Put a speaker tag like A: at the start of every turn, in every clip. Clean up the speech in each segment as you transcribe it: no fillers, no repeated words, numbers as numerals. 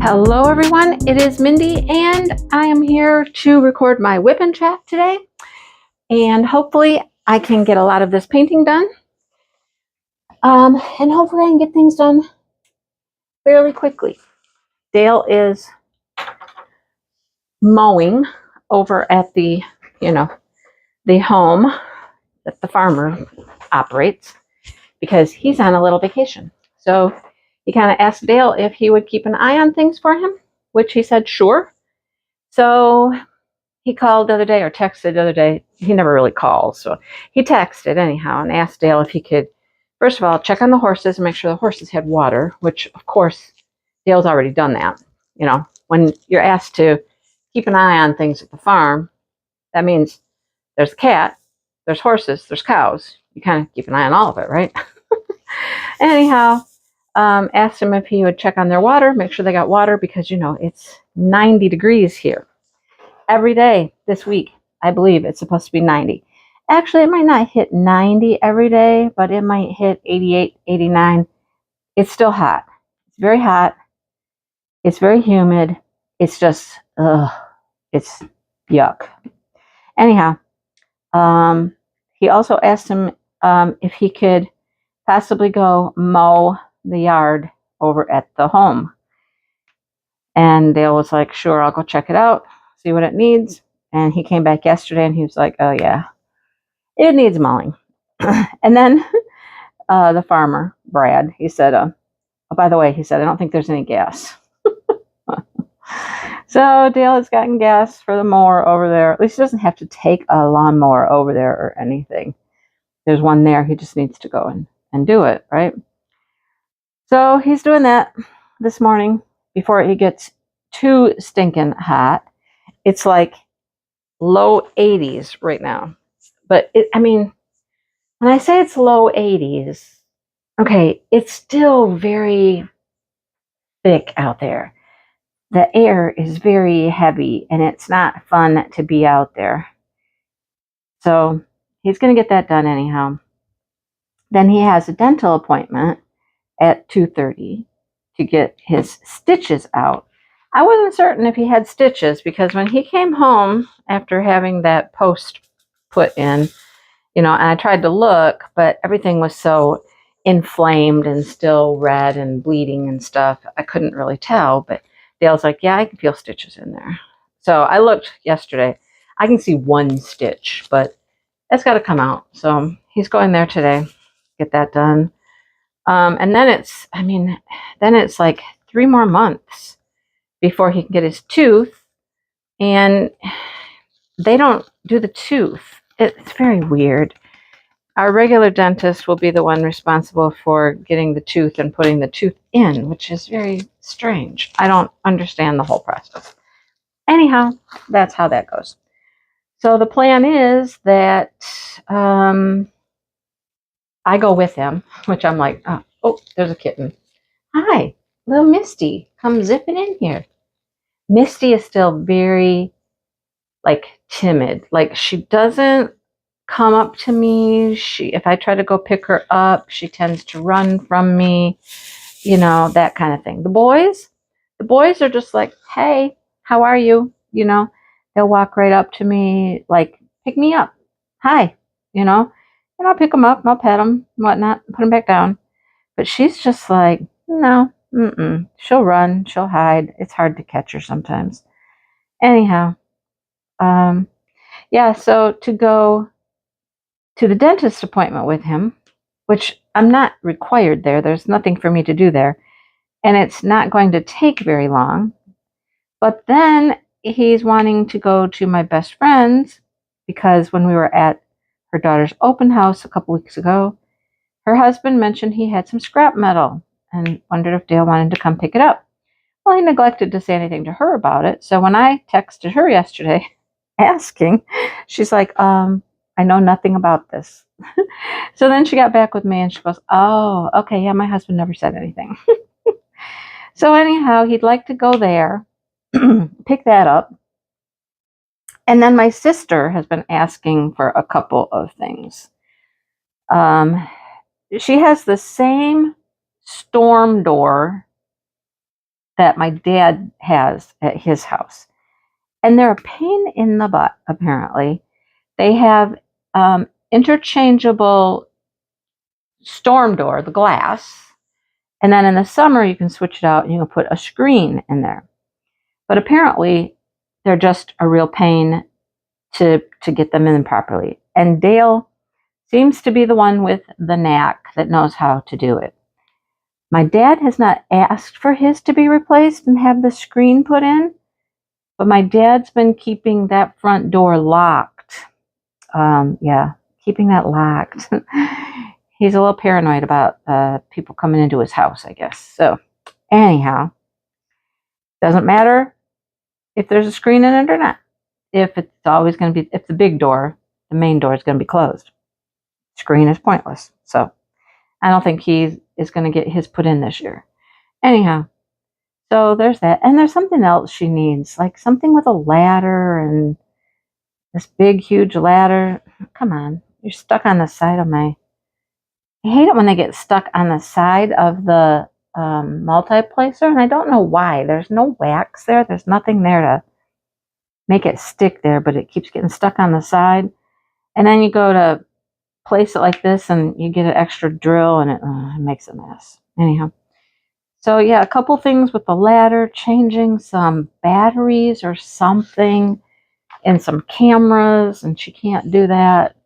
A: Hello everyone, it is Mindy and I am here to record my WIP and chat today, and hopefully I can get a lot of this painting done, and hopefully I can get things done fairly quickly. Dale is mowing over at the home that the farmer operates because he's on a little vacation. So he kind of asked Dale if he would keep an eye on things for him, which he said sure. So he called the other day or texted the other day. He never really calls, so he texted anyhow and asked Dale if he could, first of all, check on the horses and make sure the horses had water, which of course Dale's already done that. You know, when you're asked to keep an eye on things at the farm, that means there's a cat, there's horses, there's cows. You kind of keep an eye on all of it, right? Anyhow, asked him if he would check on their water, make sure they got water, because it's 90 degrees here. Every day this week, I believe it's supposed to be 90. Actually, it might not hit 90 every day, but it might hit 88, 89. It's still hot. It's very hot. It's very humid. It's just, it's yuck. Anyhow, he also asked him if he could possibly go mow the yard over at the home. And Dale was like, sure, I'll go check it out, see what it needs. And he came back yesterday and he was like, oh yeah, it needs mowing. And then the farmer, Brad, he said, oh, by the way, he said, I don't think there's any gas. So Dale has gotten gas for the mower over there. At least he doesn't have to take a lawnmower over there or anything. There's one there. He just needs to go and do it, right? So he's doing that this morning before it gets too stinking hot. It's like low 80s right now. But when I say it's low 80s, okay, it's still very thick out there. The air is very heavy and it's not fun to be out there. So he's going to get that done anyhow. Then he has a dental appointment at 2:30 to get his stitches out. I wasn't certain if he had stitches because when he came home after having that post put in, and I tried to look, but everything was so inflamed and still red and bleeding and stuff, I couldn't really tell. But Dale's like, yeah, I can feel stitches in there. So I looked yesterday. I can see one stitch, but that's got to come out. So he's going there today, get that done. And then it's like 3 more months before he can get his tooth. And they don't do the tooth. It's very weird. Our regular dentist will be the one responsible for getting the tooth and putting the tooth in, which is very strange. I don't understand the whole process. Anyhow, that's how that goes. So the plan is that I go with him, which I'm like, oh, there's a kitten. Hi, little Misty, come zipping in here. Misty is still very, timid. She doesn't come up to me. If I try to go pick her up, she tends to run from me, that kind of thing. The boys are just like, hey, how are you? They'll walk right up to me, like, pick me up. Hi, and I'll pick them up and I'll pet them and whatnot, put them back down. But she's just like, no, she'll run, she'll hide. It's hard to catch her sometimes. Anyhow, yeah, so to go to the dentist appointment with him, which I'm not required there. There's nothing for me to do there. And it's not going to take very long. But then he's wanting to go to my best friend's because when we were at her daughter's open house a couple weeks ago, her husband mentioned he had some scrap metal and wondered if Dale wanted to come pick it up. Well, he neglected to say anything to her about it. So when I texted her yesterday asking, she's like, I know nothing about this. So then she got back with me and she goes, oh, okay, yeah, my husband never said anything. So anyhow, he'd like to go there, pick that up. And then my sister has been asking for a couple of things. She has the same storm door that my dad has at his house. And they're a pain in the butt, apparently. They have interchangeable storm door, the glass. And then in the summer, you can switch it out and you can put a screen in there. But apparently, they're just a real pain to get them in properly. And Dale seems to be the one with the knack that knows how to do it. My dad has not asked for his to be replaced and have the screen put in, but my dad's been keeping that front door locked. Yeah, keeping that locked. He's a little paranoid about people coming into his house, I guess. So anyhow, doesn't matter if there's a screen in it or not. If it's always going to be, if the big door, the main door is going to be closed. Screen is pointless. So I don't think he is going to get his put in this year. Anyhow, so there's that. And there's something else she needs, like something with a ladder and this big, huge ladder. Come on, you're stuck on the side of my... I hate it when they get stuck on the side of the multiplacer, and I don't know why. There's no wax there. There's nothing there to make it stick there, but it keeps getting stuck on the side. And then you go to place it like this, and you get an extra drill, and it makes a mess. Anyhow, so yeah, a couple things with the ladder, changing some batteries or something, and some cameras, and she can't do that.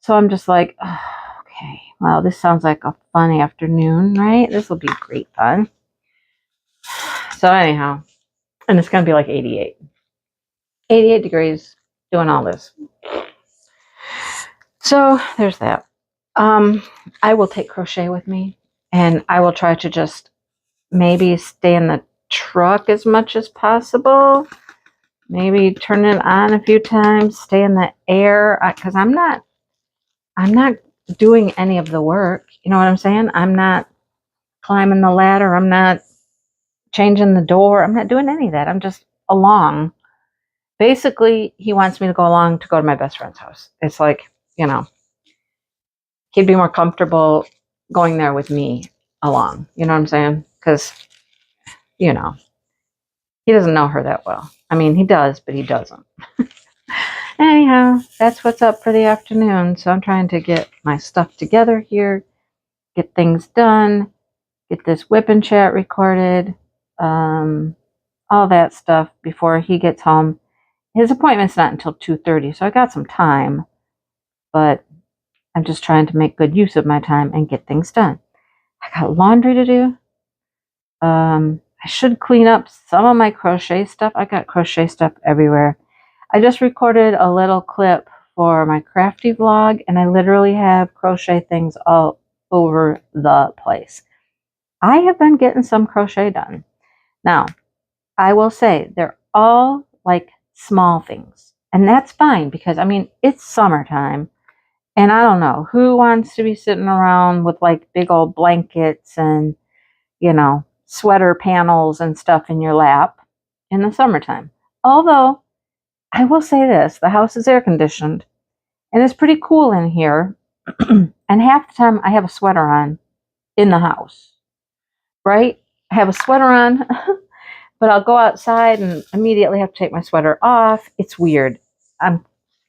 A: So I'm just like, oh, okay, well, this sounds like a fun afternoon, right? This will be great fun. So anyhow, and it's going to be like 88 degrees doing all this. So there's that. I will take crochet with me, and I will try to just maybe stay in the truck as much as possible. Maybe turn it on a few times, stay in the air, because I'm not doing any of the work. You know what I'm saying? I'm not climbing the ladder. I'm not changing the door. I'm not doing any of that. I'm just along. Basically, he wants me to go along to go to my best friend's house. It's like, you know, he'd be more comfortable going there with me along. You know what I'm saying? Because, you know, he doesn't know her that well. I mean, he does, but he doesn't. Anyhow, that's what's up for the afternoon. So I'm trying to get my stuff together here, get things done, get this WIP and chat recorded, all that stuff before he gets home. His appointment's not until 2:30, so I got some time, but I'm just trying to make good use of my time and get things done. I got laundry to do. I should clean up some of my crochet stuff. I got crochet stuff everywhere. I just recorded a little clip for my crafty vlog, and I literally have crochet things all over the place. I have been getting some crochet done. Now, I will say they're all like small things, and that's fine because, I mean, it's summertime, and I don't know who wants to be sitting around with like big old blankets and, you know, sweater panels and stuff in your lap in the summertime. Although, I will say this, the house is air conditioned and it's pretty cool in here. And half the time I have a sweater on in the house, right? I have a sweater on, but I'll go outside and immediately have to take my sweater off. It's weird. I'm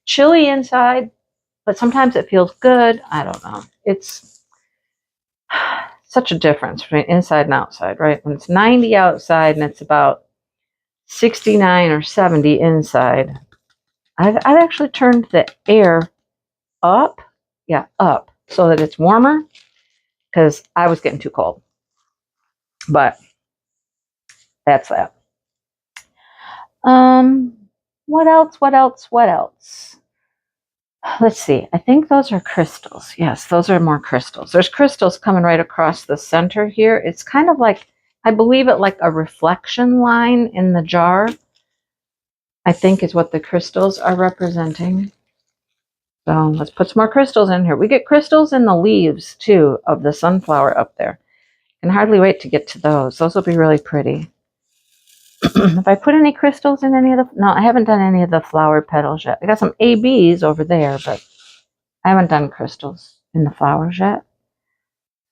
A: chilly inside, but sometimes it feels good. I don't know. It's such a difference between inside and outside, right? When it's 90 outside and it's about 69 or 70 inside. I've actually turned the air up, up, so that it's warmer, because I was getting too cold. But that's that. What else? Let's see. I think those are crystals. Yes, those are more crystals. There's crystals coming right across the center here. It's kind of like, I believe it like a reflection line in the jar, I think is what the crystals are representing. So let's put some more crystals in here. We get crystals in the leaves too of the sunflower up there. I can hardly wait to get to those. Those will be really pretty. Have I put any crystals in any of the... No, I haven't done any of the flower petals yet. I got some ABs over there, but I haven't done crystals in the flowers yet.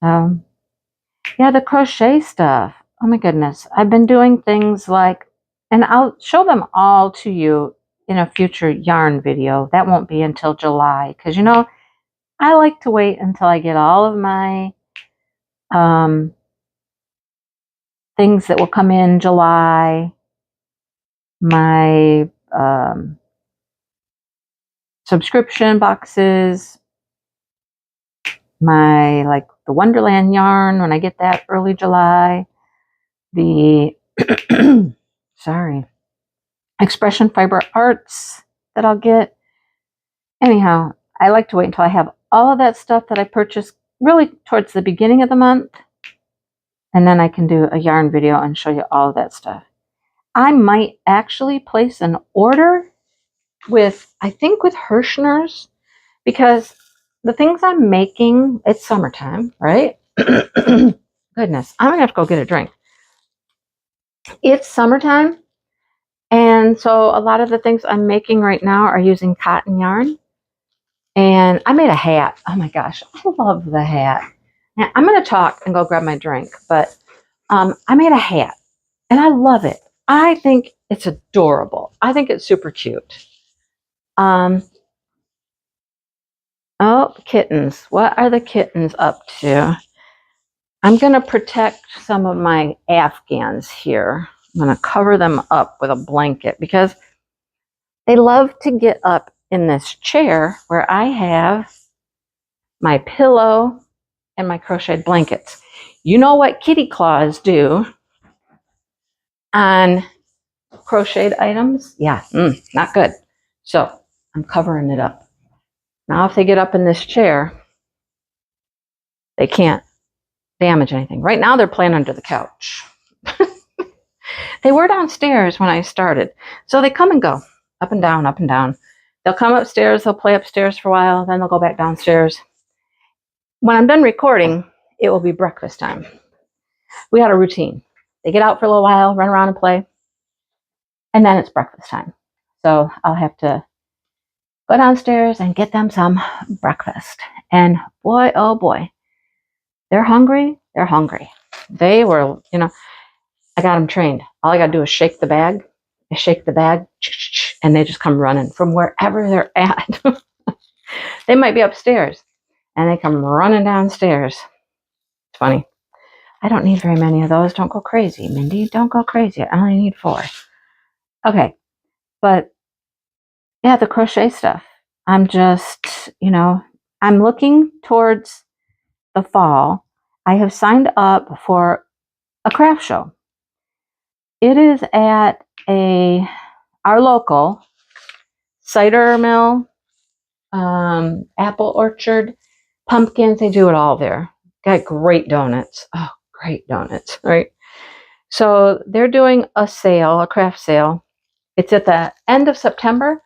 A: Yeah, the crochet stuff. oh my goodness, I've been doing things like, and I'll show them all to you in a future yarn video. That won't be until July, because you know, I like to wait until I get all of my things that will come in July, my subscription boxes, my, like, the Wonderland yarn, when I get that early July, the sorry, Expression Fiber Arts that I'll get. Anyhow, I like to wait until I have all of that stuff that I purchased really towards the beginning of the month, and then I can do a yarn video and show you all of that stuff. I might actually place an order with, I think with Hirschner's, because the things I'm making, it's summertime, right? Goodness, I'm gonna have to go get a drink. It's summertime, and so a lot of the things I'm making right now are using cotton yarn. And I made a hat. Oh my gosh, I love the hat. Now, I'm gonna talk and go grab my drink, but I made a hat and I love it. I think it's adorable. I think it's super cute. Oh, kittens. What are the kittens up to? I'm going to protect some of my Afghans here. I'm going to cover them up with a blanket because they love to get up in this chair where I have my pillow and my crocheted blankets. You know what kitty claws do on crocheted items? Yeah, not good. So I'm covering it up. Now if they get up in this chair, they can't damage anything. Right now they're playing under the couch. They were downstairs when I started. So they come and go, up and down, up and down. They'll come upstairs, they'll play upstairs for a while, then they'll go back downstairs. When I'm done recording, it will be breakfast time. We had a routine. They get out for a little while, run around and play, and then it's breakfast time. So I'll have to go downstairs and get them some breakfast. And boy, oh boy, they're hungry. They're hungry. They were, you know, I got them trained. All I got to do is shake the bag. I shake the bag, and they just come running from wherever they're at. They might be upstairs, and they come running downstairs. It's funny. I don't need very many of those. Don't go crazy, Mindy. Don't go crazy. I only need 4. Okay, but yeah, the crochet stuff. I'm just, you know, I'm looking towards the fall. I have signed up for a craft show. It is at our local cider mill, apple orchard, pumpkins. They do it all there. Got great donuts. Oh, great donuts, right? So they're doing a sale, a craft sale. It's at the end of September.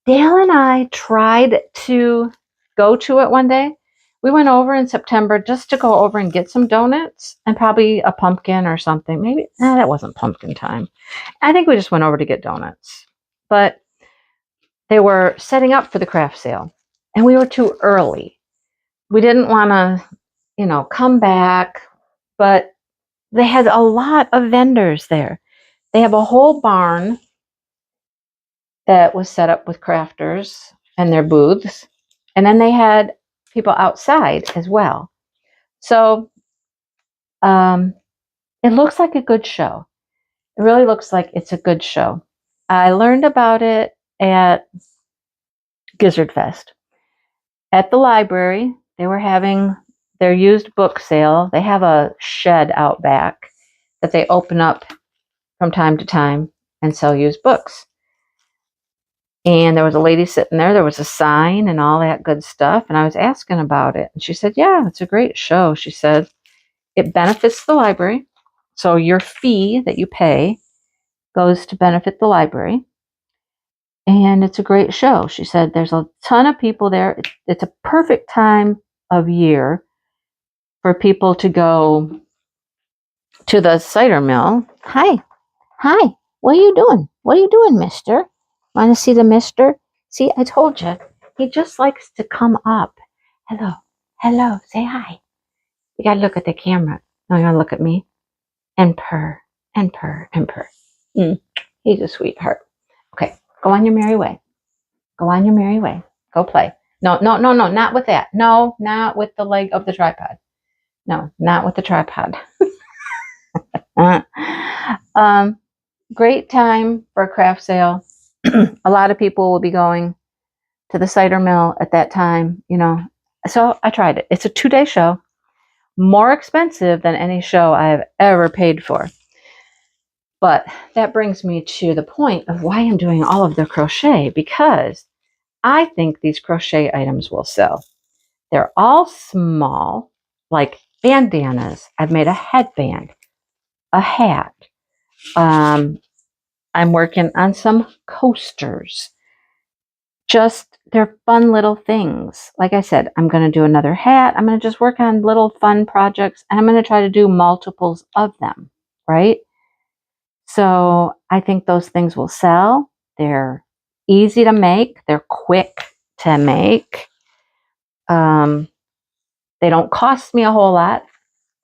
A: Dale and I tried to go to it one day. We went over in September just to go over and get some donuts and probably a pumpkin or something. Maybe, that wasn't pumpkin time. I think we just went over to get donuts. But they were setting up for the craft sale, and we were too early. We didn't want to, you know, come back, but they had a lot of vendors there. They have a whole barn that was set up with crafters and their booths. And then they had people outside as well. So it looks like a good show. It really looks like it's a good show. I learned about it at Gizzard Fest. At the library, they were having their used book sale. They have a shed out back that they open up from time to time and sell used books. And there was a lady sitting there. There was a sign and all that good stuff. And I was asking about it. And she said, yeah, it's a great show. She said, it benefits the library. So your fee that you pay goes to benefit the library. And it's a great show. She said, there's a ton of people there. It's a perfect time of year for people to go to the cider mill. Hi. What are you doing? What are you doing, mister? Want to see the mister? See, I told you. He just likes to come up. Hello. Say hi. You got to look at the camera. No, you want to look at me? and purr and purr and purr. He's a sweetheart. Okay, go on your merry way. Go on your merry way. Go play. No, no, no, no, not with that. No, not with the leg of the tripod. No, not with the tripod. Great time for a craft sale. A lot of people will be going to the cider mill at that time, you know. So I tried it. It's a 2-day show. More expensive than any show I have ever paid for. But that brings me to the point of why I'm doing all of the crochet, because I think these crochet items will sell. They're all small, like bandanas. I've made a headband, a hat. I'm working on some coasters. Just, they're fun little things. Like I said, I'm going to do another hat. I'm going to just work on little fun projects, and I'm going to try to do multiples of them, right? So I think those things will sell. They're easy to make. They're quick to make. They don't cost me a whole lot.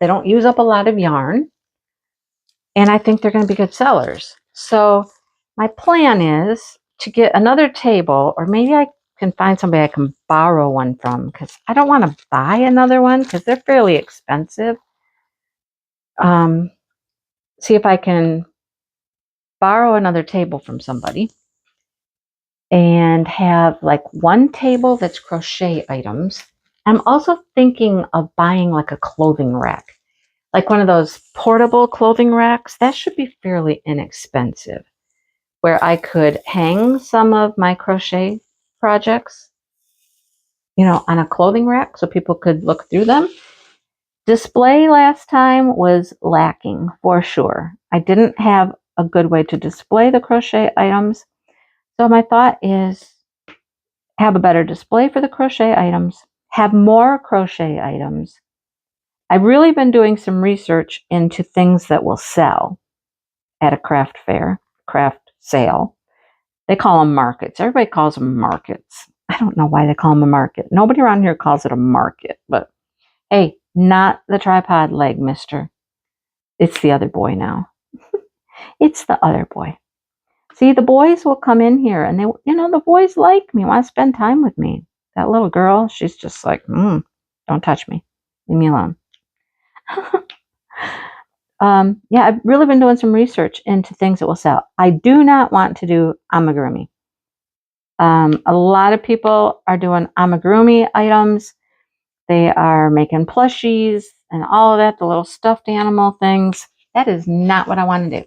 A: They don't use up a lot of yarn. And I think they're going to be good sellers. So my plan is to get another table, or maybe I can find somebody I can borrow one from, because I don't want to buy another one because they're fairly expensive. See if I can borrow another table from somebody and have like one table that's crochet items. I'm also thinking of buying like a clothing rack, like one of those portable clothing racks. That should be fairly inexpensive, where I could hang some of my crochet projects, you know, on a clothing rack so people could look through them. Display last time was lacking for sure. I didn't have a good way to display the crochet items. So my thought is have a better display for the crochet items, have more crochet items. I've really been doing some research into things that will sell at a craft fair, craft sale. They call them markets. Everybody calls them markets. I don't know why they call them a market. Nobody around here calls it a market, but hey, not the tripod leg, mister. It's the other boy now. It's the other boy. See, the boys will come in here and they, you know, the boys like me, want to spend time with me. That little girl, she's just like, don't touch me. Leave me alone. Yeah, I've really been doing some research into things that will sell. I do not want to do amigurumi. A lot of people are doing amigurumi items. They are making plushies and all of that, the little stuffed animal things. That is not what I want to do.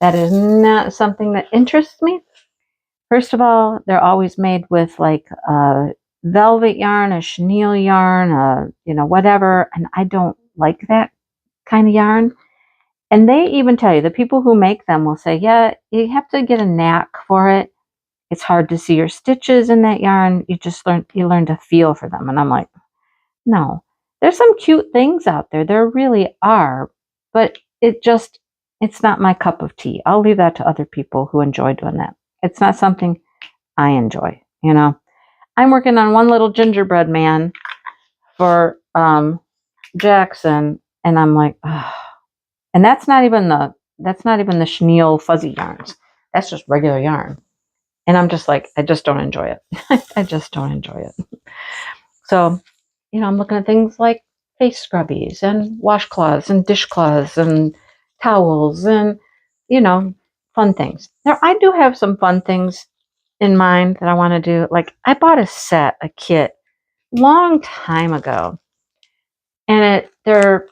A: That is not something that interests me. First of all, they're always made with like a velvet yarn, a chenille yarn, you know, whatever. And I don't like that kind of yarn. And they even tell you, the people who make them will say, yeah, you have to get a knack for it. It's hard to see your stitches in that yarn. You learn to feel for them. And I'm like, no, there's some cute things out there. There really are, but it's not my cup of tea. I'll leave that to other people who enjoy doing that. It's not something I enjoy, you know. I'm working on one little gingerbread man for Jackson, and I'm like, oh. And that's not even the chenille fuzzy yarns. That's just regular yarn. And I'm just like, I just don't enjoy it. I just don't enjoy it. So, you know, I'm looking at things like face scrubbies and washcloths and dishcloths and towels and, you know, fun things. Now, I do have some fun things in mind that I want to do. Like, I bought a kit long time ago, and they're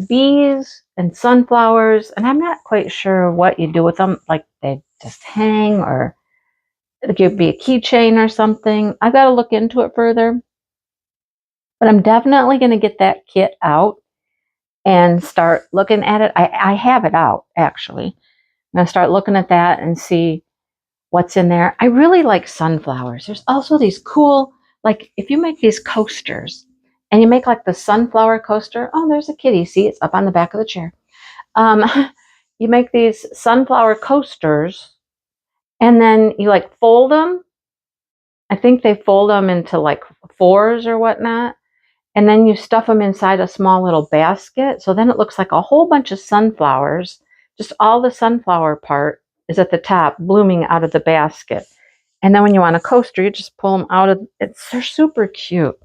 A: bees and sunflowers, and I'm not quite sure what you do with them. Like, they just hang, or it could be a keychain or something. I've got to look into it further, but I'm definitely going to get that kit out and start looking at it. I have it out, actually. I'm going to start looking at that and see what's in there. I really like sunflowers. There's also these cool, like if you make these coasters and you make like the sunflower coaster. Oh, there's a kitty. See, it's up on the back of the chair. You make these sunflower coasters and then you like fold them. I think they fold them into like fours or whatnot. and then you stuff them inside a small little basket. So then it looks like a whole bunch of sunflowers. Just all the sunflower part is at the top, blooming out of the basket. And then when you want a coaster, you just pull them out of it. They're super cute.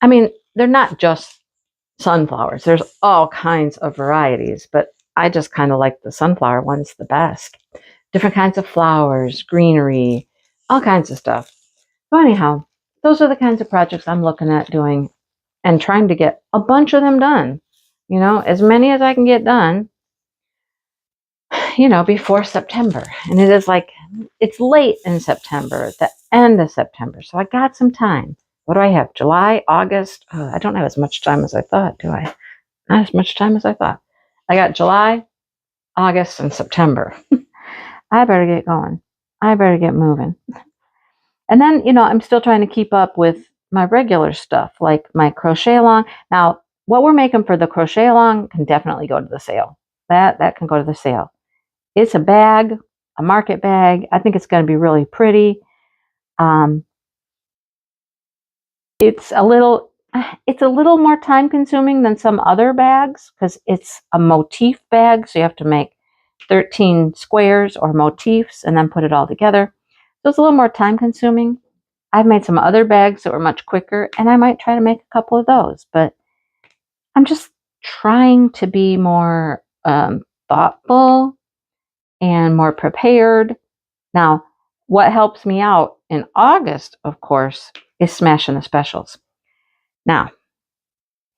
A: I mean, they're not just sunflowers. There's all kinds of varieties, but I just kind of like the sunflower ones the best. Different kinds of flowers, greenery, all kinds of stuff. So anyhow, those are the kinds of projects I'm looking at doing and trying to get a bunch of them done. You know, as many as I can get done, you know, before September. And it is like, it's late in September, at the end of September. So I got some time. What do I have? July, August? I don't have as much time as I thought, do I? Not as much time as I thought. I got July, August, and September. I better get going. I better get moving. And then, you know, I'm still trying to keep up with my regular stuff, like my crochet along. Now, what we're making for the crochet along can definitely go to the sale. That can go to the sale. It's a bag, a market bag. I think it's going to be really pretty. It's a little more time consuming than some other bags because it's a motif bag. So you have to make 13 squares or motifs and then put it all together. So it's a little more time consuming. I've made some other bags that were much quicker, and I might try to make a couple of those, but I'm just trying to be more thoughtful and more prepared. Now, what helps me out in August, of course, is smashing the specials. Now,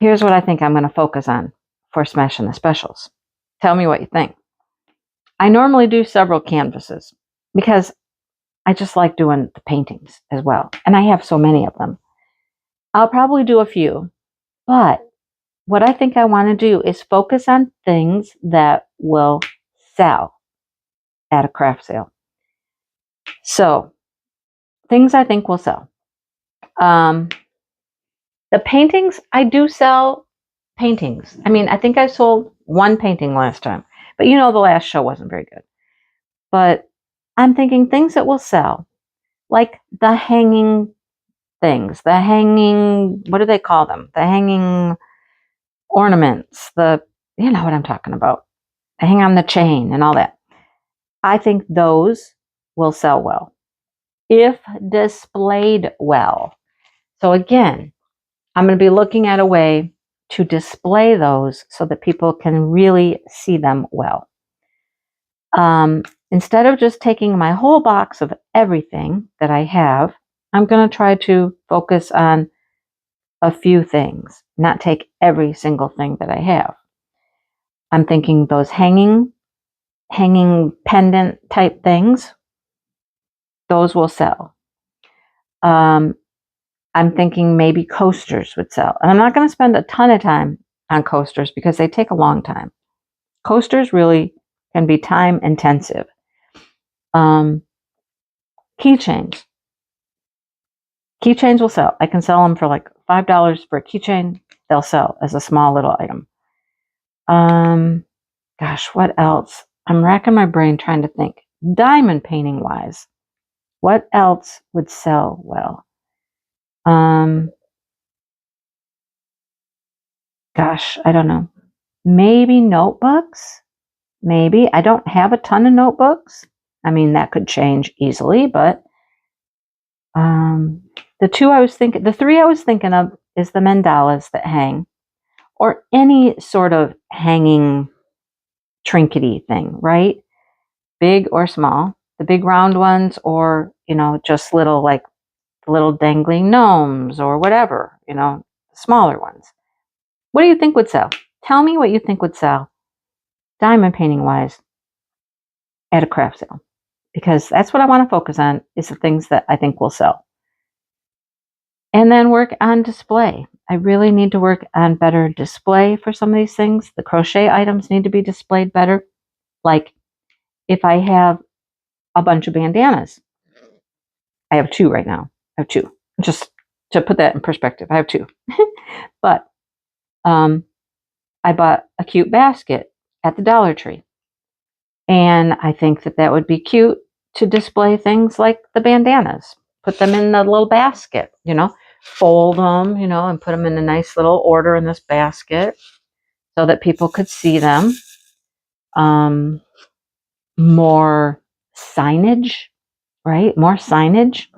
A: here's what I think I'm going to focus on for smashing the specials. Tell me what you think. I normally do several canvases because I just like doing the paintings as well. And I have so many of them. I'll probably do a few. But what I think I want to do is focus on things that will sell at a craft sale. So, things I think will sell. The paintings, I do sell paintings. I mean, I think I sold one painting last time. But you know, the last show wasn't very good. But I'm thinking things that will sell, like the hanging things, the hanging, what do they call them? The hanging ornaments, you know what I'm talking about. They hang on the chain and all that. I think those will sell well if displayed well. So again, I'm going to be looking at a way to display those so that people can really see them well. Instead of just taking my whole box of everything that I have, I'm going to try to focus on a few things, not take every single thing that I have. I'm thinking those hanging pendant type things, those will sell. I'm thinking maybe coasters would sell. And I'm not going to spend a ton of time on coasters because they take a long time. Coasters really can be time intensive. Keychains. Keychains will sell. I can sell them for like $5 for a keychain. They'll sell as a small little item. Gosh, what else? I'm racking my brain trying to think. Diamond painting wise, what else would sell well? Gosh, I don't know. Maybe notebooks. Maybe. I don't have a ton of notebooks. I mean, that could change easily, but the three I was thinking of is the mandalas that hang, or any sort of hanging trinkety thing, right? Big or small. The big round ones, or, you know, just little, like little dangling gnomes or whatever, you know, smaller ones. What do you think would sell? Tell me what you think would sell, diamond painting wise, at a craft sale. Because that's what I want to focus on, is the things that I think will sell. And then work on display. I really need to work on better display for some of these things. The crochet items need to be displayed better. Like if I have a bunch of bandanas. I have 2 right now. I have 2. Just to put that in perspective, I have 2. But I bought a cute basket at the Dollar Tree. And I think that that would be cute to display things like the bandanas. Put them in the little basket, you know. fold them, you know, and put them in a nice little order in this basket so that people could see them. More signage, right? More signage,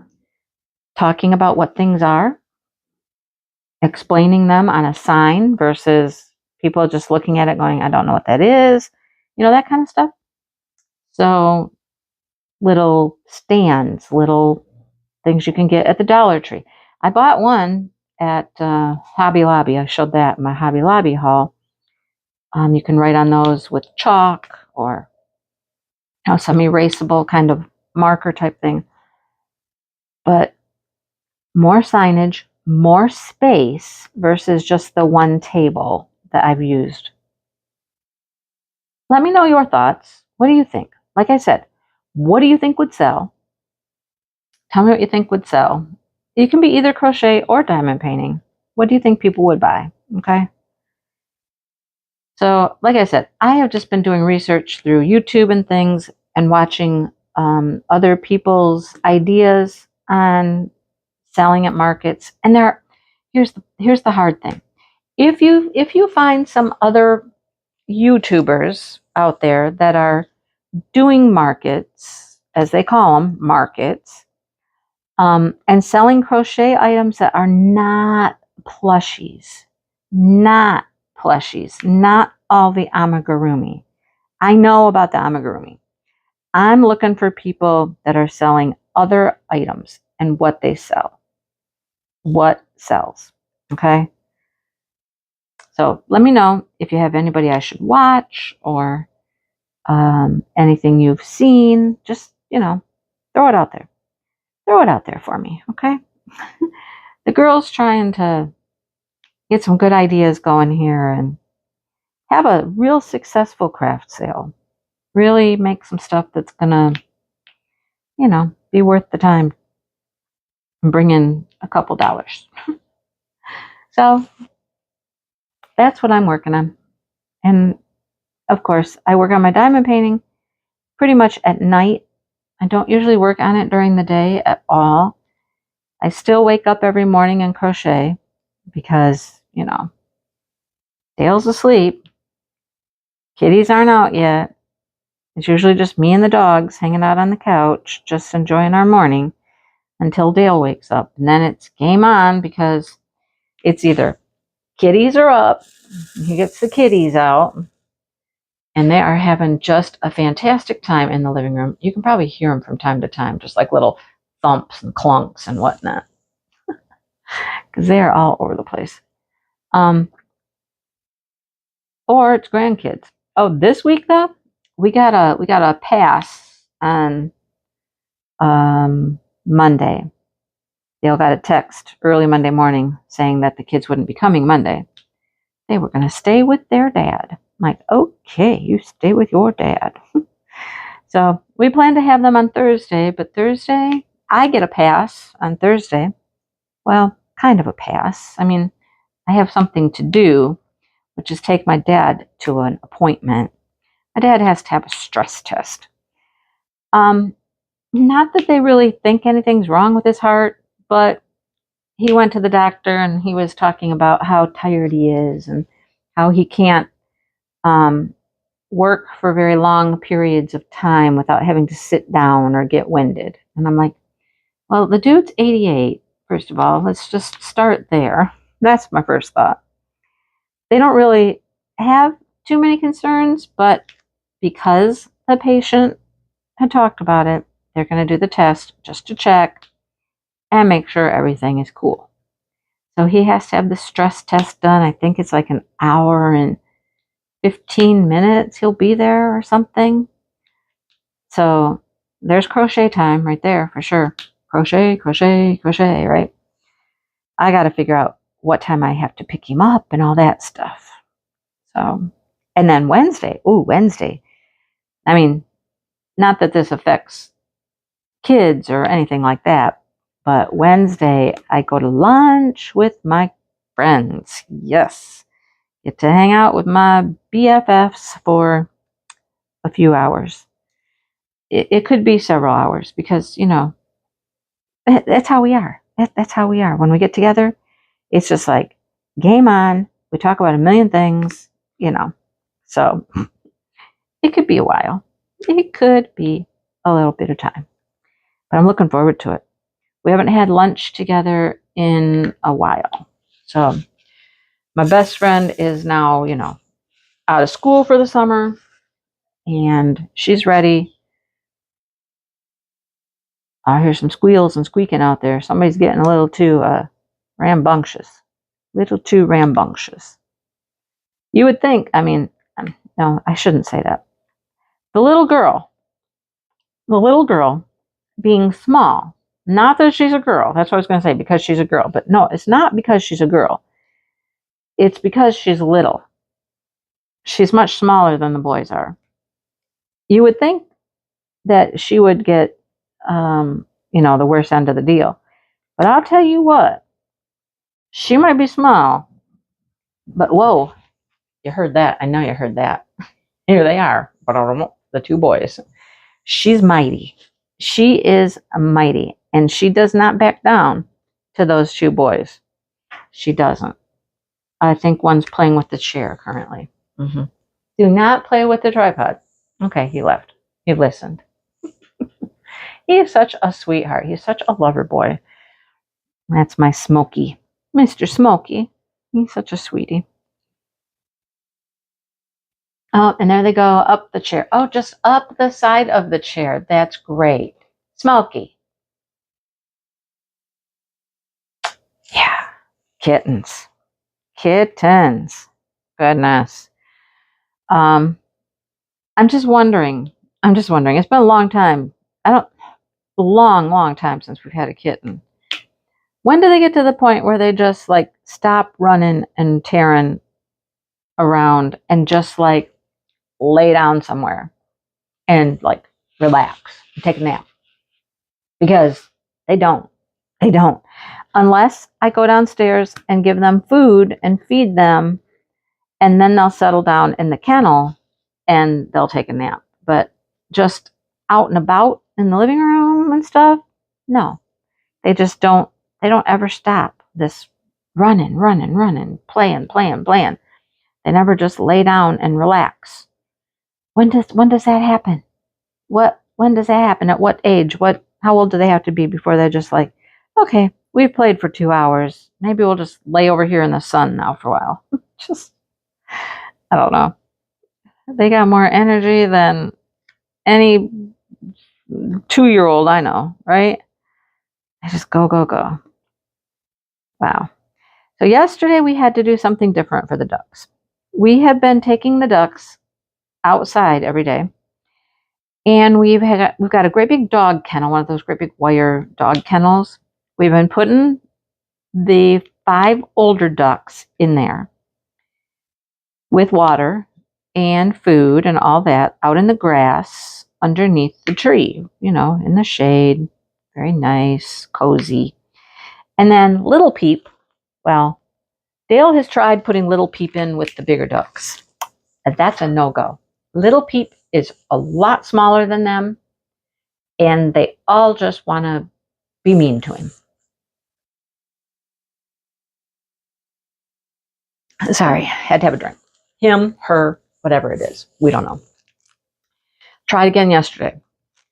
A: talking about what things are, explaining them on a sign versus people just looking at it going, I don't know what that is, you know, that kind of stuff. So little stands, little things you can get at the Dollar Tree. I bought one at Hobby Lobby. I showed that in my Hobby Lobby haul. You can write on those with chalk or, you know, some erasable kind of marker type thing. But more signage, more space versus just the one table that I've used. Let me know your thoughts. What do you think? Like I said, what do you think would sell? Tell me what you think would sell. It can be either crochet or diamond painting. What do you think people would buy? Okay. So, like I said, I have just been doing research through YouTube and things and watching other people's ideas on selling at markets. And here's the hard thing. If you find some other YouTubers out there that are doing markets, as they call them, markets, and selling crochet items that are not plushies, not all the amigurumi. I know about the amigurumi. I'm looking for people that are selling other items and what they sell. What sells, okay? So let me know if you have anybody I should watch or anything you've seen. Just, you know, throw it out there. Throw it out there for me, okay? The girl's trying to get some good ideas going here and have a real successful craft sale. Really make some stuff that's gonna, you know, be worth the time and bring in a couple dollars. So that's what I'm working on. And of course, I work on my diamond painting pretty much at night. I don't usually work on it during the day at all. I still wake up every morning and crochet because, you know, Dale's asleep. Kitties aren't out yet. It's usually just me and the dogs hanging out on the couch, just enjoying our morning until Dale wakes up. And then it's game on because it's either kitties are up, he gets the kitties out, and they are having just a fantastic time in the living room. You can probably hear them from time to time, just like little thumps and clunks and whatnot, because they are all over the place. Or it's grandkids. Oh, this week though, we got a pass on Monday. Dale got a text early Monday morning saying that the kids wouldn't be coming Monday. They were going to stay with their dad. I'm like, okay, you stay with your dad. So we plan to have them on Thursday, but Thursday, I get a pass on Thursday. Well, kind of a pass. I mean, I have something to do, which is take my dad to an appointment. My dad has to have a stress test. Not that they really think anything's wrong with his heart, but he went to the doctor and he was talking about how tired he is and how he can't work for very long periods of time without having to sit down or get winded. And I'm like, well, the dude's 88, first of all. Let's just start there. That's my first thought. They don't really have too many concerns, but because the patient had talked about it, they're going to do the test just to check and make sure everything is cool. So he has to have the stress test done. I think it's like an hour and 15 minutes he'll be there or something. So there's crochet time right there for sure. Crochet, crochet, crochet, right? I got to figure out what time I have to pick him up and all that stuff. So, and then Wednesday. I mean, not that this affects kids or anything like that, but Wednesday I go to lunch with my friends. Yes. Get to hang out with my BFFs for a few hours. It could be several hours because, you know, that's how we are. That's how we are. When we get together, it's just like game on. We talk about a million things, you know. So it could be a while. It could be a little bit of time. But I'm looking forward to it. We haven't had lunch together in a while. So my best friend is now, you know, out of school for the summer, and she's ready. I hear some squeals and squeaking out there. Somebody's getting a little too rambunctious. Little too rambunctious. You would think, I mean, no, I shouldn't say that. The little girl being small, not that she's a girl. That's what I was going to say, because she's a girl. But no, it's not because she's a girl. It's because she's little. She's much smaller than the boys are. You would think that she would get, you know, the worst end of the deal. But I'll tell you what, she might be small, but whoa, you heard that. I know you heard that. Here they are, the two boys. She's mighty. She is mighty, and she does not back down to those two boys. She doesn't. I think one's playing with the chair currently. Mm-hmm. Do not play with the tripod. Okay, he left. He listened. He is such a sweetheart. He's such a lover boy. That's my Smokey. Mr. Smokey. He's such a sweetie. Oh, and there they go, up the chair. Oh, just up the side of the chair. That's great. Smokey. Yeah. Kittens. Kittens. Goodness. I'm just wondering. It's been a long time. Long time since we've had a kitten. When do they get to the point where they just like stop running and tearing around and just like lay down somewhere and like relax and take a nap? Because they don't. Unless I go downstairs and give them food and feed them, and then they'll settle down in the kennel and they'll take a nap. But just out and about in the living room and stuff, no. They just don't. They don't ever stop this running, playing. They never just lay down and relax. When does that happen? When does that happen? At what age? How old do they have to be before they're just like, okay, we've played for 2 hours. Maybe we'll just lay over here in the sun now for a while. I don't know. They got more energy than any 2-year-old I know, right? They just go. Wow. So yesterday we had to do something different for the ducks. We have been taking the ducks outside every day. And we've got a great big dog kennel, one of those great big wire dog kennels. We've been putting the 5 older ducks in there with water and food and all that out in the grass underneath the tree, you know, in the shade. Very nice, cozy. And then Little Peep, well, Dale has tried putting Little Peep in with the bigger ducks. And that's a no-go. Little Peep is a lot smaller than them, and they all just want to be mean to him. Sorry, had to have a drink. Him, her, whatever it is. We don't know. Tried again yesterday.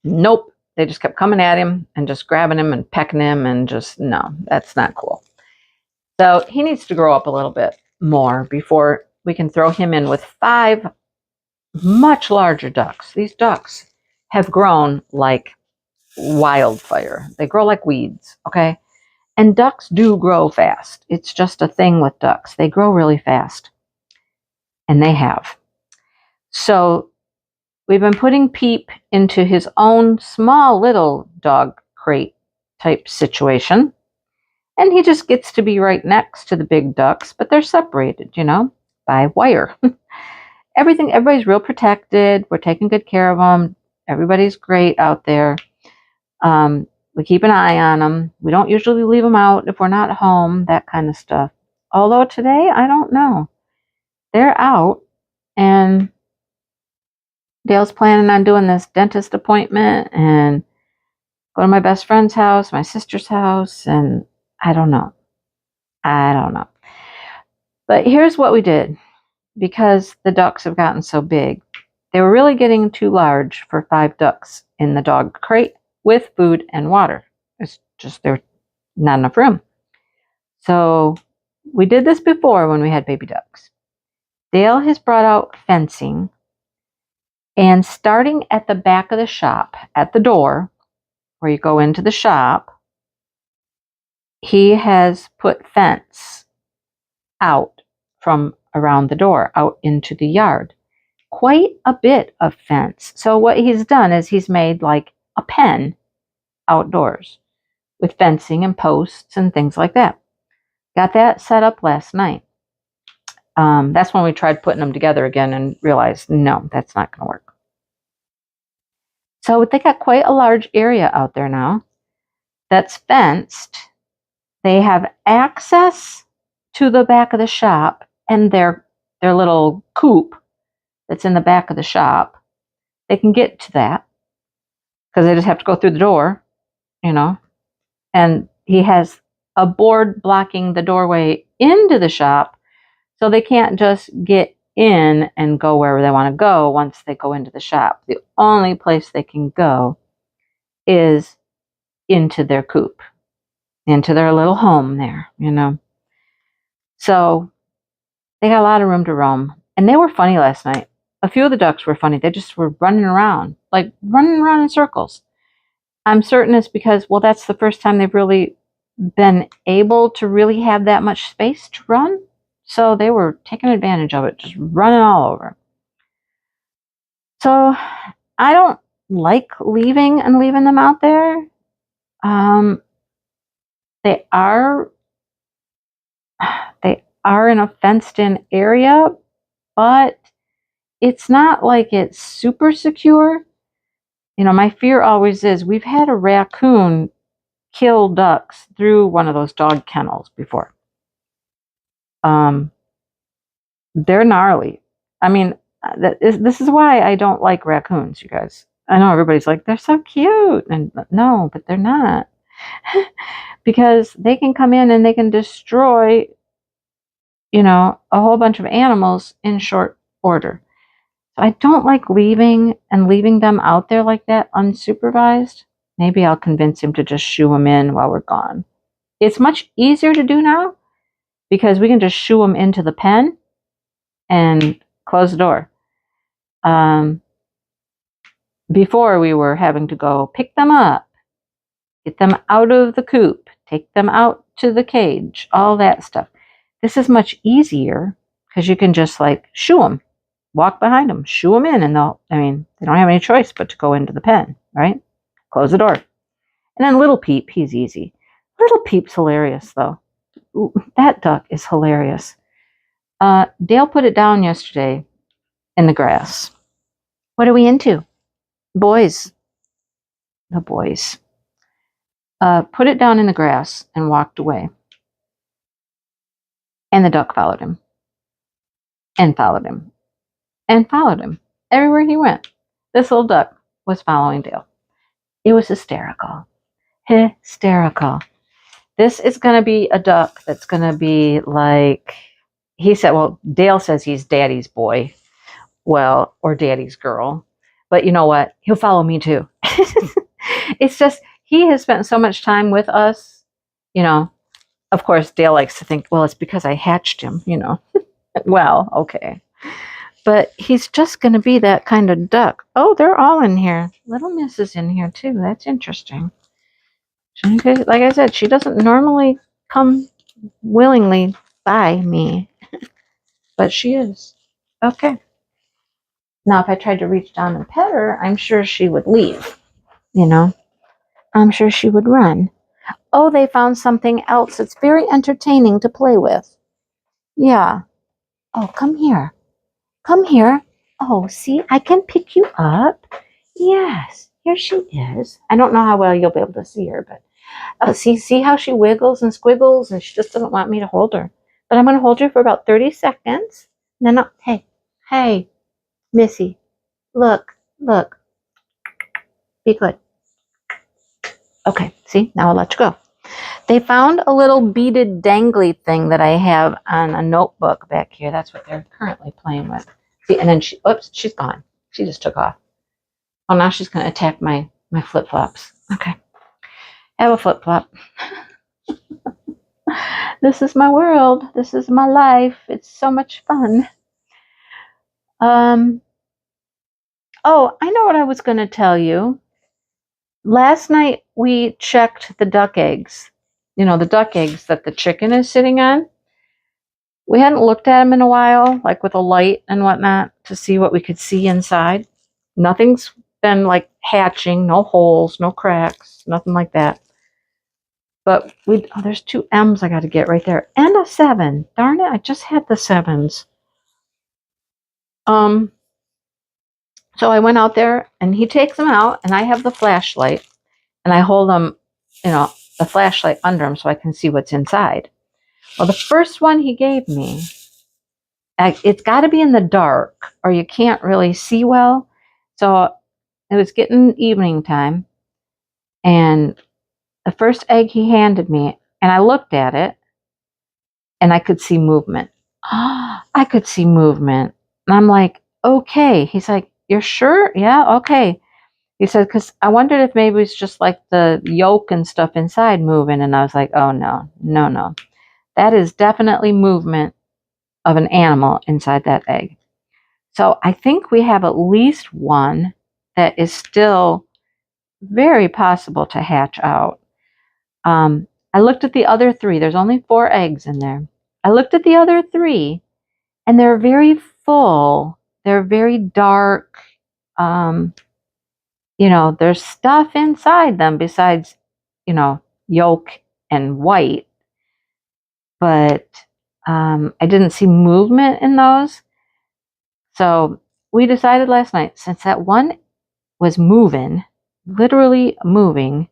A: Nope. They just kept coming at him and just grabbing him and pecking him and just, no, that's not cool. So he needs to grow up a little bit more before we can throw him in with 5 much larger ducks. These ducks have grown like wildfire. They grow like weeds, okay? And ducks do grow fast. It's just a thing with ducks. They grow really fast. And they have. So we've been putting Peep into his own small little dog crate type situation. And he just gets to be right next to the big ducks, but they're separated, you know, by wire. Everybody's real protected. We're taking good care of them. Everybody's great out there. We keep an eye on them. We don't usually leave them out if we're not home, that kind of stuff. Although today, I don't know. They're out, and Dale's planning on doing this dentist appointment and go to my best friend's house, my sister's house, and I don't know. I don't know. But here's what we did. Because the ducks have gotten so big, they were really getting too large for 5 ducks in the dog crate with food and water. It's just there's not enough room. So we did this before when we had baby ducks. Dale has brought out fencing, and starting at the back of the shop, at the door where you go into the shop, he has put fence out from around the door, out into the yard. Quite a bit of fence. So what he's done is he's made like a pen outdoors with fencing and posts and things like that. Got that set up last night. That's when we tried putting them together again and realized, no, that's not going to work. So they got quite a large area out there now that's fenced. They have access to the back of the shop and their little coop that's in the back of the shop. They can get to that because they just have to go through the door, you know. And he has a board blocking the doorway into the shop, so they can't just get in and go wherever they want to go once they go into the shop. The only place they can go is into their coop, into their little home there, you know. So they got a lot of room to roam. And they were funny last night. A few of the ducks were funny. They just were running around, like running around in circles. I'm certain it's because, well, that's the first time they've really been able to really have that much space to run. So they were taking advantage of it, just running all over. So I don't like leaving them out there. They are in a fenced-in area, but it's not like it's super secure. You know, my fear always is, we've had a raccoon kill ducks through one of those dog kennels before. They're gnarly. I mean, this is why I don't like raccoons, you guys. I know everybody's like, they're so cute. And no, but they're not. Because they can come in and they can destroy, you know, a whole bunch of animals in short order. So I don't like leaving them out there like that unsupervised. Maybe I'll convince him to just shoo them in while we're gone. It's much easier to do now because we can just shoo them into the pen and close the door. Before we were having to go pick them up, get them out of the coop, take them out to the cage, all that stuff. This is much easier because you can just like shoo them, walk behind them, shoo them in, and they don't have any choice but to go into the pen, right? Close the door. And then Little Peep, he's easy. Little Peep's hilarious, though. Ooh, that duck is hilarious. Dale put it down yesterday in the grass. What are we into? Boys. The boys. Put it down in the grass and walked away. And the duck followed him. And followed him. And followed him. Everywhere he went. This little duck was following Dale. It was hysterical. Hysterical. This is going to be a duck that's going to be like, he said, well, Dale says he's daddy's boy. Well, or daddy's girl. But you know what? He'll follow me too. It's just, he has spent so much time with us, you know. Of course, Dale likes to think, well, it's because I hatched him, you know. Well, okay. But he's just going to be that kind of duck. Oh, they're all in here. Little Miss is in here too. That's interesting. Like I said, she doesn't normally come willingly by me. But she is. Okay. Now, if I tried to reach down and pet her, I'm sure she would leave. You know, I'm sure she would run. Oh, they found something else that's very entertaining to play with. Yeah. Oh, come here. Come here. Oh, see, I can pick you up. Yes, here she is. I don't know how well you'll be able to see her, but see how she wiggles and squiggles, and she just doesn't want me to hold her. But I'm going to hold her for about 30 seconds. And then hey, Missy, look. Be good. Okay, see, now I'll let you go. They found a little beaded dangly thing that I have on a notebook back here. That's what they're currently playing with. See, and then oops, she's gone. She just took off. Oh, now she's going to attack my flip-flops. Okay. I have a flip-flop. This is my world. This is my life. It's so much fun. Oh, I know what I was going to tell you. Last night we checked the duck eggs. You know, the duck eggs that the chicken is sitting on. We hadn't looked at them in a while, like with a light and whatnot, to see what we could see inside. Nothing's been like hatching, no holes, no cracks, nothing like that. But there's 2 M's I got to get right there, and a 7. Darn it, I just had the 7s. So I went out there, and he takes them out, and I have the flashlight, and I hold them, the flashlight under them so I can see what's inside. Well, the first one he gave me, it's got to be in the dark, or you can't really see well. So it was getting evening time, and the first egg he handed me, and I looked at it, and I could see movement. I could see movement. And I'm like, okay. He's like, you're sure? Yeah, okay. He said, because I wondered if maybe it's just like the yolk and stuff inside moving. And I was like, oh, no. That is definitely movement of an animal inside that egg. So I think we have at least one that is still very possible to hatch out. I looked at the other 3. There's only 4 eggs in there. I looked at the other 3, and they're very full. They're very dark. There's stuff inside them besides, yolk and white. But I didn't see movement in those. So we decided last night, since that one was moving, literally moving,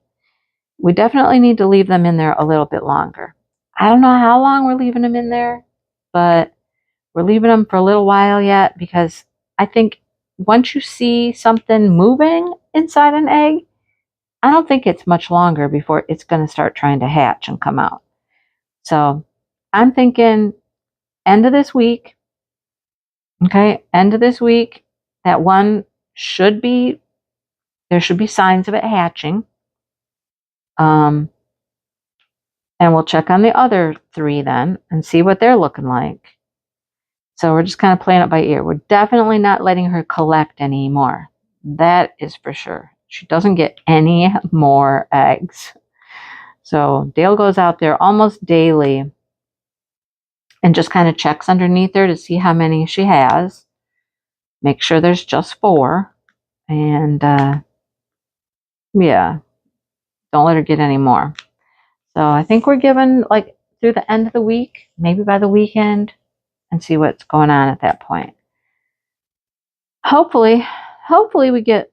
A: we definitely need to leave them in there a little bit longer. I don't know how long we're leaving them in there, but we're leaving them for a little while yet, because I think once you see something moving inside an egg, I don't think it's much longer before it's going to start trying to hatch and come out. So I'm thinking end of this week. Okay, end of this week, that one there should be signs of it hatching. And we'll check on the other 3 then and see what they're looking like. So we're just kind of playing it by ear. We're definitely not letting her collect anymore. That is for sure. She doesn't get any more eggs. So Dale goes out there almost daily and just kind of checks underneath her to see how many she has. Make sure there's just 4. And yeah, don't let her get any more. So I think we're given like through the end of the week, maybe by the weekend, and see what's going on at that point. Hopefully we get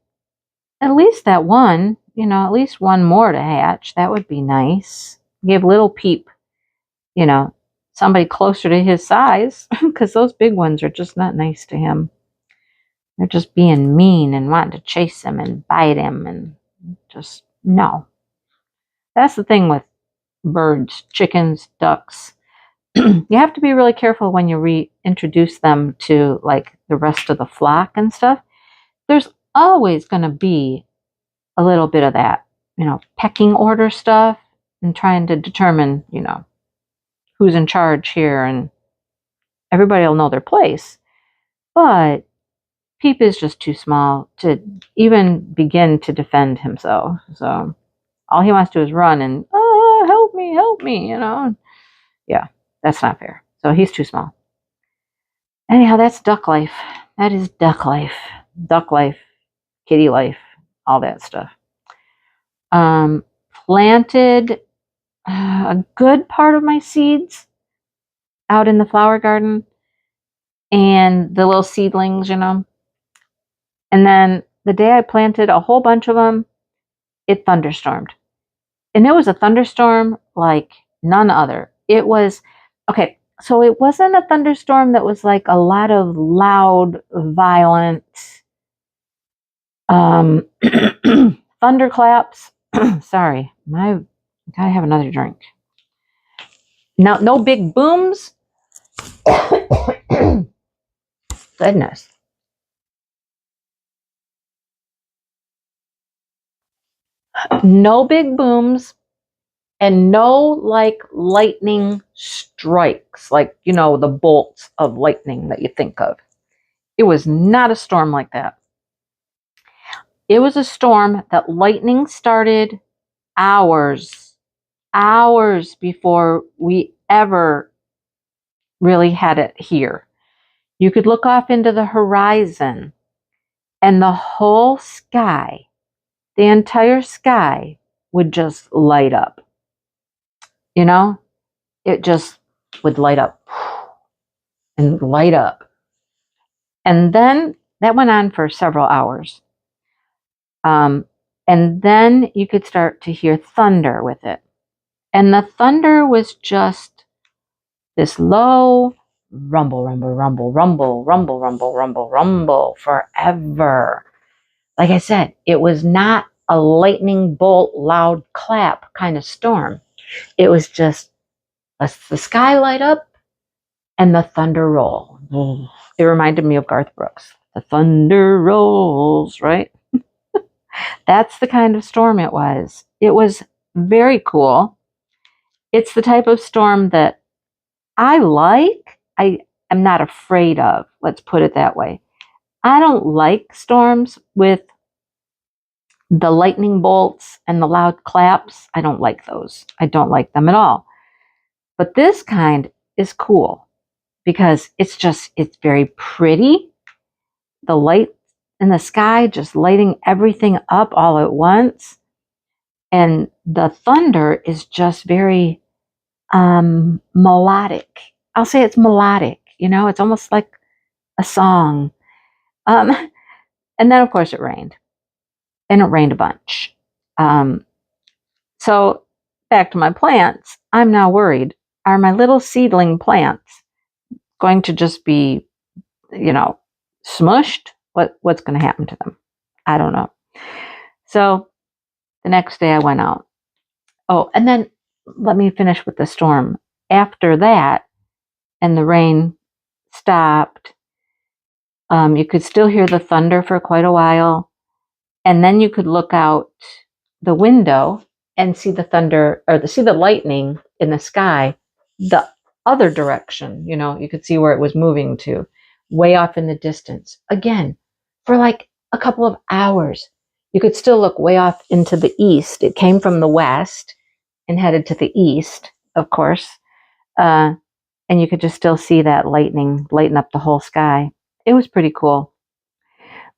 A: at least that one, at least one more to hatch. That would be nice. Give little Peep, somebody closer to his size, because those big ones are just not nice to him. They're just being mean and wanting to chase him and bite him, and just, no. That's the thing with birds, chickens, ducks. You have to be really careful when you reintroduce them to like the rest of the flock and stuff. There's always going to be a little bit of that, pecking order stuff and trying to determine, who's in charge here, and everybody will know their place. But Peep is just too small to even begin to defend himself. So all he wants to do is run and, help me, Yeah, that's not fair. So he's too small. Anyhow, that's duck life. That is duck life. Duck life, kitty life, all that stuff. Planted a good part of my seeds out in the flower garden, and the little seedlings, And then the day I planted a whole bunch of them, it thunderstormed. And it was a thunderstorm like none other. It was, okay, so it wasn't a thunderstorm that was like a lot of loud, violent thunderclaps. Sorry, my Gotta have another drink. Now, no big booms. Goodness. No big booms and no like lightning strikes, like, you know, the bolts of lightning that you think of. It was not a storm like that. It was a storm that lightning started hours before we ever really had it here. You could look off into the horizon and the whole sky, the entire sky would just light up. You know, it just would light up and light up. And then that went on for several hours. And then you could start to hear thunder with it. And the thunder was just this low rumble, rumble, rumble, rumble, rumble, rumble, rumble, rumble forever. Like I said, it was not a lightning bolt, loud clap kind of storm. It was just the sky light up and the thunder roll. It reminded me of Garth Brooks. The thunder rolls, right? That's the kind of storm it was. It was very cool. It's the type of storm that I like. I am not afraid of. Let's put it that way. I don't like storms with the lightning bolts and the loud claps. I don't like those. I don't like them at all. But this kind is cool because it's very pretty. The light in the sky just lighting everything up all at once. And the thunder is just very melodic. I'll say it's melodic. You know, it's almost like a song. And then, of course, it rained. And it rained a bunch. So back to my plants, I'm now worried. Are my little seedling plants going to just be, you know, smushed? What's going to happen to them? I don't know. So the next day I went out. Oh, and then let me finish with the storm. After that, and the rain stopped, you could still hear the thunder for quite a while. And then you could look out the window and see the thunder, or see the lightning in the sky, the other direction. You know, you could see where it was moving to, way off in the distance. Again, for like a couple of hours, you could still look way off into the east. It came from the west and headed to the east, of course. And you could just still see that lightning lighten up the whole sky. It was pretty cool.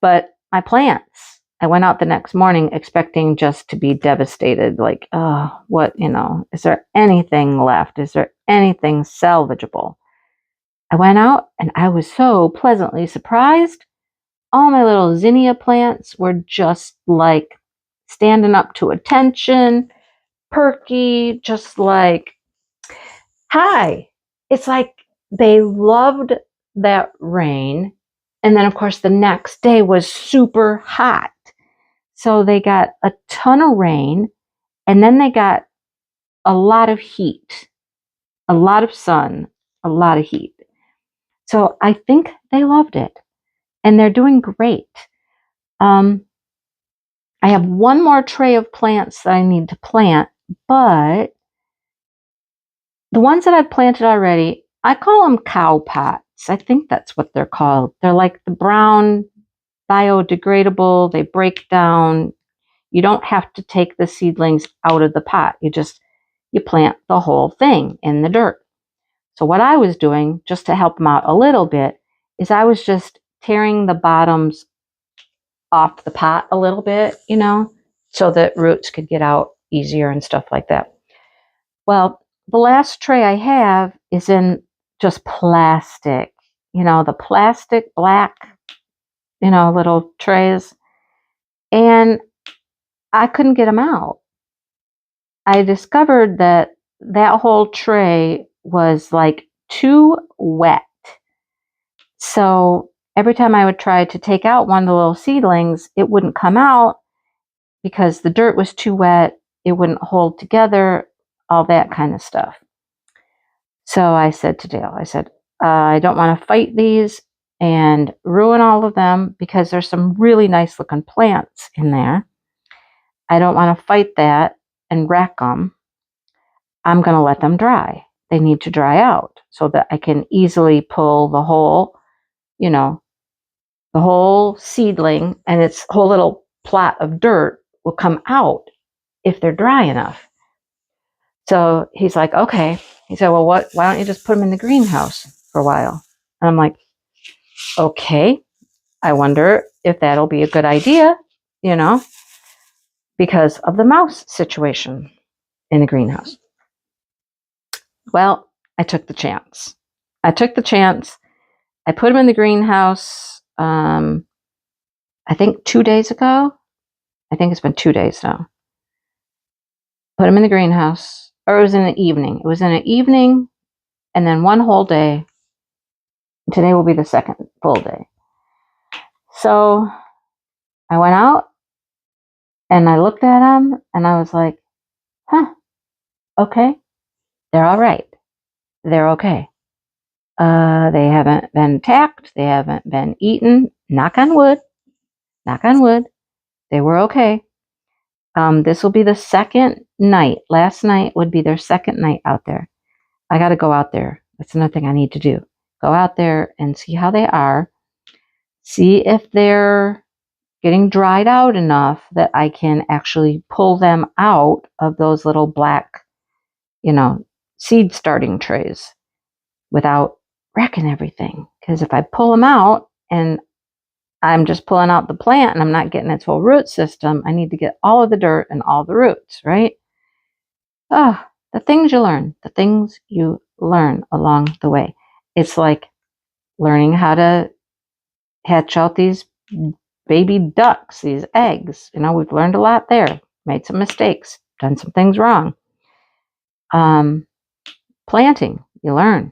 A: But my plants, I went out the next morning expecting just to be devastated. Like, oh, what, you know, is there anything left? Is there anything salvageable? I went out and I was so pleasantly surprised. All my little zinnia plants were just like standing up to attention, perky, just like, hi. It's like they loved that rain. And then, of course, the next day was super hot. So they got a ton of rain, and then they got a lot of heat, a lot of sun, a lot of heat. So I think they loved it, and they're doing great. I have one more tray of plants that I need to plant, but the ones that I've planted already, I call them cow pots. I think that's what they're called. They're like the brown, biodegradable, they break down. You don't have to take the seedlings out of the pot. You plant the whole thing in the dirt. So what I was doing, just to help them out a little bit, is I was just tearing the bottoms off the pot a little bit, you know, so that roots could get out easier and stuff like that. Well, the last tray I have is in just plastic, you know, the plastic black, you know, little trays. And I couldn't get them out. I discovered that whole tray was like too wet. So every time I would try to take out one of the little seedlings, it wouldn't come out because the dirt was too wet. it wouldn't hold together, all that kind of stuff. So I said to Dale, I said, I don't want to fight these and ruin all of them because there's some really nice looking plants in there. I don't want to fight that and wreck them. I'm going to let them dry. They need to dry out so that I can easily pull the whole, the whole seedling and its whole little plot of dirt will come out if they're dry enough. So he's like, okay. He said, well, why don't you just put them in the greenhouse for a while? And I'm like, okay, I wonder if that'll be a good idea, because of the mouse situation in the greenhouse. Well, I took the chance. I put them in the greenhouse, I think 2 days ago. I think it's been 2 days now. Put them in the greenhouse, or it was in the evening. It was in the evening, and then one whole day. Today will be the second full day. So I went out, and I looked at them, and I was like, okay, they're all right. They're okay. They haven't been attacked. They haven't been eaten. Knock on wood. Knock on wood. They were okay. This will be the second night. Last night would be their second night out there. I got to go out there. That's another thing I need to do. Go out there and see how they are. See if they're getting dried out enough that I can actually pull them out of those little black, seed starting trays without wrecking everything. Because if I pull them out and I'm just pulling out the plant and I'm not getting its whole root system, I need to get all of the dirt and all the roots, right? The things you learn along the way. It's like learning how to hatch out these baby ducks, these eggs. We've learned a lot there, made some mistakes, done some things wrong. Planting, you learn.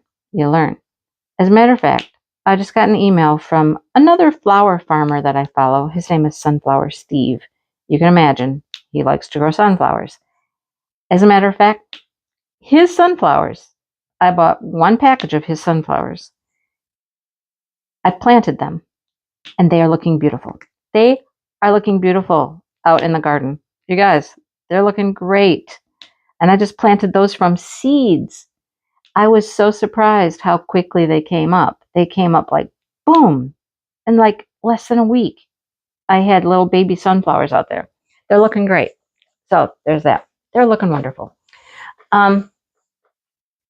A: As a matter of fact, I just got an email from another flower farmer that I follow. His name is Sunflower Steve. You can imagine, he likes to grow sunflowers. As a matter of fact, his sunflowers, I bought one package of his sunflowers. I planted them, and they are looking beautiful. They are looking beautiful out in the garden. You guys, they're looking great. And I just planted those from seeds. I was so surprised how quickly they came up. They came up like boom, in like less than a week. I had little baby sunflowers out there. They're looking great. So there's that. They're looking wonderful.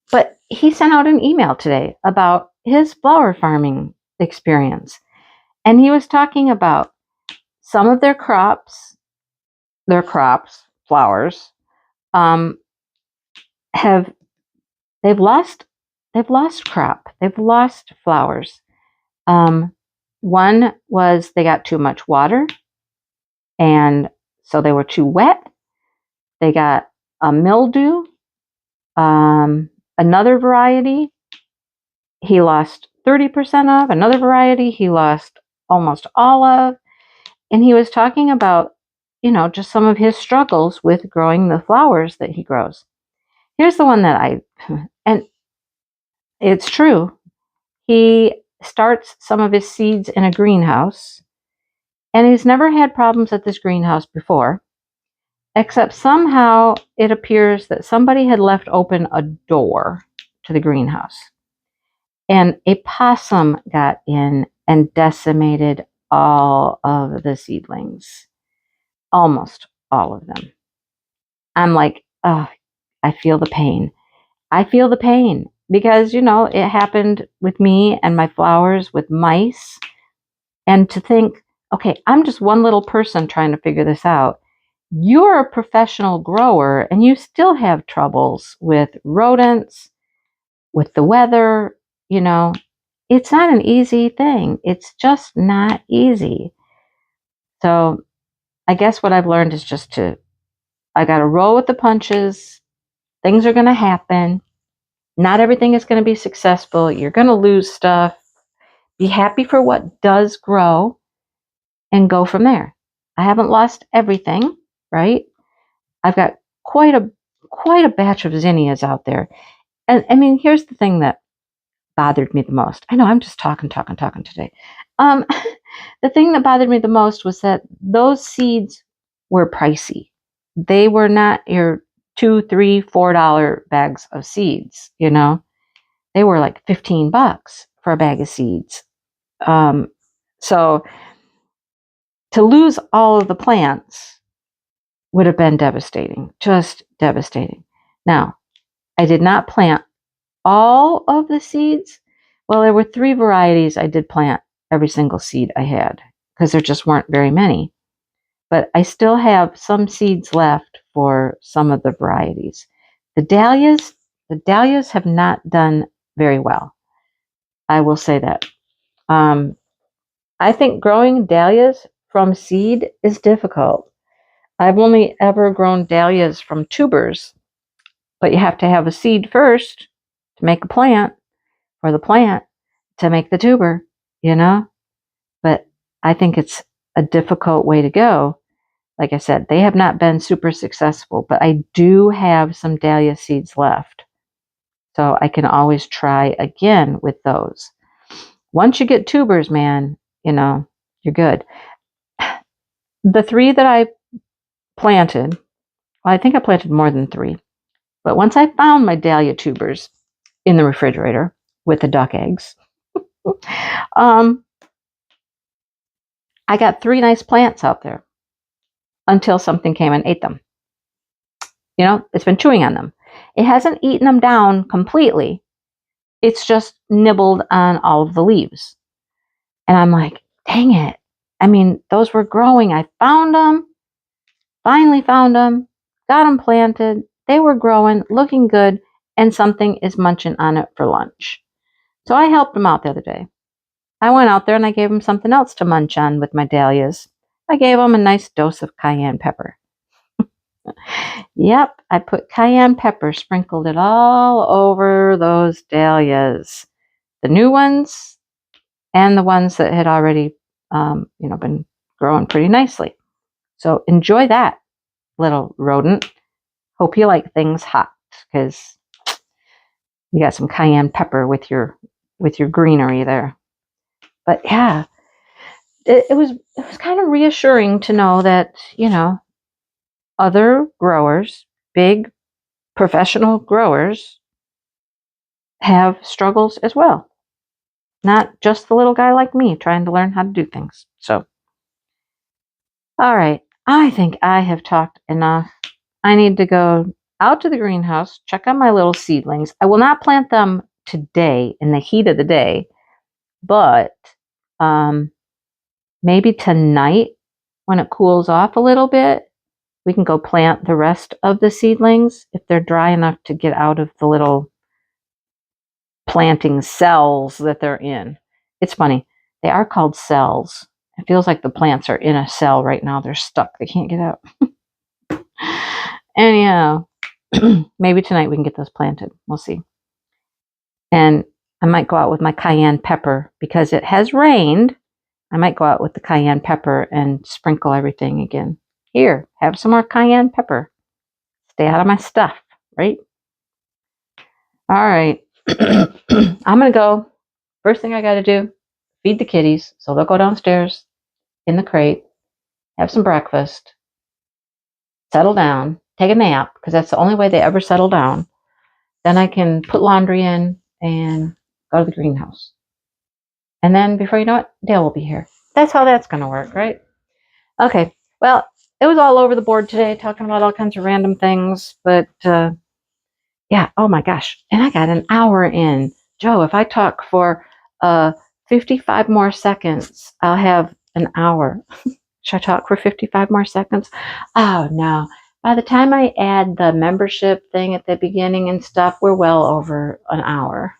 A: But he sent out an email today about his flower farming experience. And he was talking about some of their crops, flowers, they've lost crop. They've lost flowers. One was they got too much water, and so they were too wet. They got a mildew. Another variety he lost 30% of. Another variety he lost almost all of. And he was talking about, just some of his struggles with growing the flowers that he grows. Here's the one that and it's true. He starts some of his seeds in a greenhouse, and he's never had problems at this greenhouse before, except somehow it appears that somebody had left open a door to the greenhouse, and a possum got in and decimated all of the seedlings, almost all of them. I'm like, oh, I feel the pain. Because, it happened with me and my flowers with mice. And to think, okay, I'm just one little person trying to figure this out. You're a professional grower and you still have troubles with rodents, with the weather. It's not an easy thing. It's just not easy. So I guess what I've learned is I got to roll with the punches. Things are going to happen. Not everything is going to be successful. You're going to lose stuff. Be happy for what does grow and go from there. I haven't lost everything, right? I've got quite a batch of zinnias out there. And I mean, here's the thing that bothered me the most. I know I'm just talking today. The thing that bothered me the most was that those seeds were pricey. They were not your $2, $3, $4 bags of seeds, you know. They were like $15 for a bag of seeds. So to lose all of the plants would have been devastating, just devastating. Now, I did not plant all of the seeds. Well, there were 3 varieties I did plant every single seed I had because there just weren't very many. But I still have some seeds left for some of the varieties. The dahlias have not done very well. I will say that. I think growing dahlias from seed is difficult. I've only ever grown dahlias from tubers, but you have to have a seed first to make a plant, or the plant to make the tuber, you know? But I think it's a difficult way to go. Like I said, they have not been super successful, but I do have some dahlia seeds left. So I can always try again with those. Once you get tubers, man, you know, you're good. The 3 that I planted, well, I think I planted more than 3. But once I found my dahlia tubers in the refrigerator with the duck eggs, I got 3 nice plants out there until something came and ate them. You know, it's been chewing on them. It hasn't eaten them down completely. It's just nibbled on all of the leaves. And I'm like, dang it. I mean, those were growing. I found them, finally found them, got them planted. They were growing, looking good, and something is munching on it for lunch. So I helped them out the other day. I went out there and I gave them something else to munch on with my dahlias. I gave them a nice dose of cayenne pepper. Yep, I put cayenne pepper, sprinkled it all over those dahlias. The new ones and the ones that had already been growing pretty nicely. So enjoy that, little rodent. Hope you like things hot, because you got some cayenne pepper with your greenery there. But yeah, it was kind of reassuring to know that, you know, other growers, big professional growers, have struggles as well. Not just the little guy like me trying to learn how to do things. So, all right, I think I have talked enough. I need to go out to the greenhouse, check on my little seedlings. I will not plant them today in the heat of the day, but maybe tonight when it cools off a little bit, we can go plant the rest of the seedlings if they're dry enough to get out of the little planting cells that they're in. It's funny. They are called cells. It feels like the plants are in a cell right now. They're stuck. They can't get out. Anyhow, maybe tonight we can get those planted. We'll see. And I might go out with my cayenne pepper because it has rained. I might go out with the cayenne pepper and sprinkle everything again. Here, have some more cayenne pepper. Stay out of my stuff, right? All right. I'm going to go. First thing I got to do, feed the kitties. So they'll go downstairs in the crate, have some breakfast, settle down, take a nap, because that's the only way they ever settle down. Then I can put laundry in and go to the greenhouse. And then before you know it, Dale will be here. That's how that's going to work, right? Okay. Well, it was all over the board today, talking about all kinds of random things. But yeah, oh my gosh. And I got an hour in. Joe, if I talk for 55 more seconds, I'll have an hour. Should I talk for 55 more seconds? Oh, no. By the time I add the membership thing at the beginning and stuff, we're well over an hour.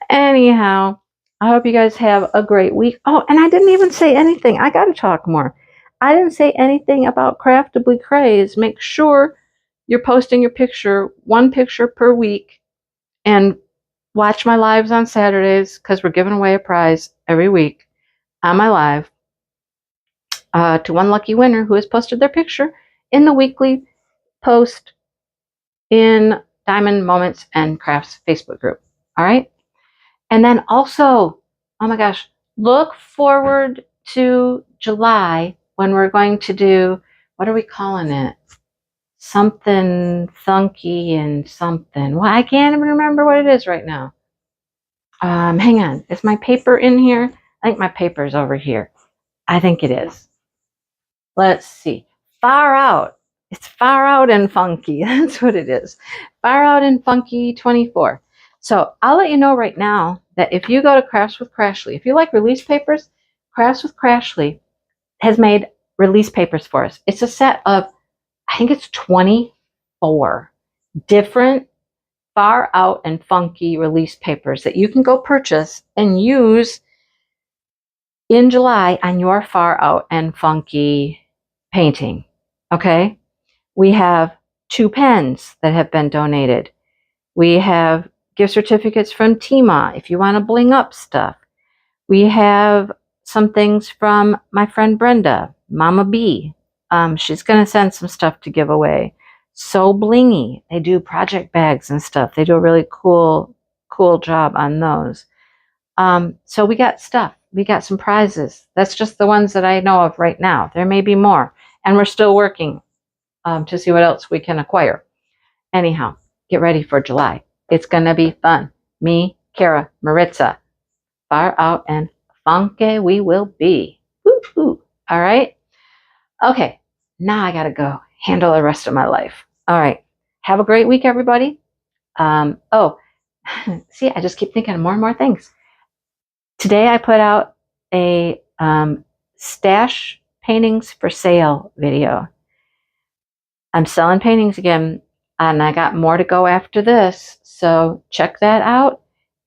A: Anyhow, I hope you guys have a great week. Oh, and I didn't even say anything. I got to talk more. I didn't say anything about Craftably Craze. Make sure you're posting your picture, 1 picture per week, and watch my lives on Saturdays, because we're giving away a prize every week on my live to one lucky winner who has posted their picture in the weekly post in Diamond Moments and Crafts Facebook group. All right. And then also, oh my gosh, look forward to July when we're going to do, what are we calling it? Something funky and something. Well, I can't even remember what it is right now. Hang on. Is my paper in here? I think my paper is over here. I think it is. Let's see. Far Out. It's Far Out and Funky. That's what it is. Far Out and Funky 24. So I'll let you know right now that if you go to Crafts with Crashly, if you like release papers, Crafts with Crashly has made release papers for us. It's a set of, I think it's 24 different Far Out and Funky release papers that you can go purchase and use in July on your Far Out and Funky painting. Okay? We have 2 pens that have been donated. We have gift certificates from Tima if you want to bling up stuff. We have some things from my friend Brenda, Mama B. She's going to send some stuff to give away. So Blingy. They do project bags and stuff. They do a really cool job on those. So we got stuff. We got some prizes. That's just the ones that I know of right now. There may be more. And we're still working to see what else we can acquire. Anyhow, get ready for July. It's going to be fun. Me, Kara, Maritza, Far Out and Funky we will be. Woo-hoo. All right? Okay, now I got to go handle the rest of my life. All right. Have a great week, everybody. See, I just keep thinking of more and more things. Today I put out a stash paintings for sale video. I'm selling paintings again, and I got more to go after this. So check that out.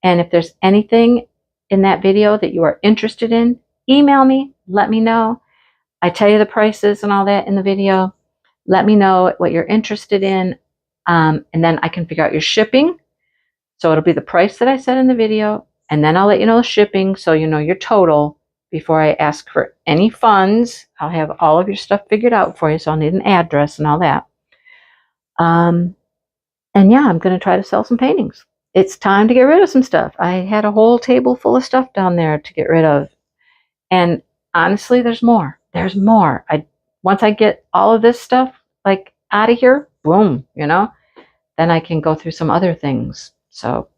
A: And if there's anything in that video that you are interested in, email me, let me know. I tell you the prices and all that in the video. Let me know what you're interested in, and then I can figure out your shipping. So it'll be the price that I said in the video, and then I'll let you know the shipping so you know your total before I ask for any funds. I'll have all of your stuff figured out for you, so I'll need an address and all that. And yeah, I'm going to try to sell some paintings. It's time to get rid of some stuff. I had a whole table full of stuff down there to get rid of. And honestly, there's more. There's more. Once I get all of this stuff like out of here, boom, then I can go through some other things. So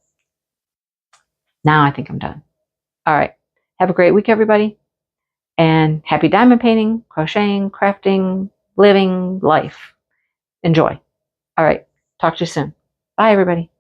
A: now I think I'm done. All right. Have a great week, everybody. And happy diamond painting, crocheting, crafting, living life. Enjoy. All right. Talk to you soon. Bye, everybody.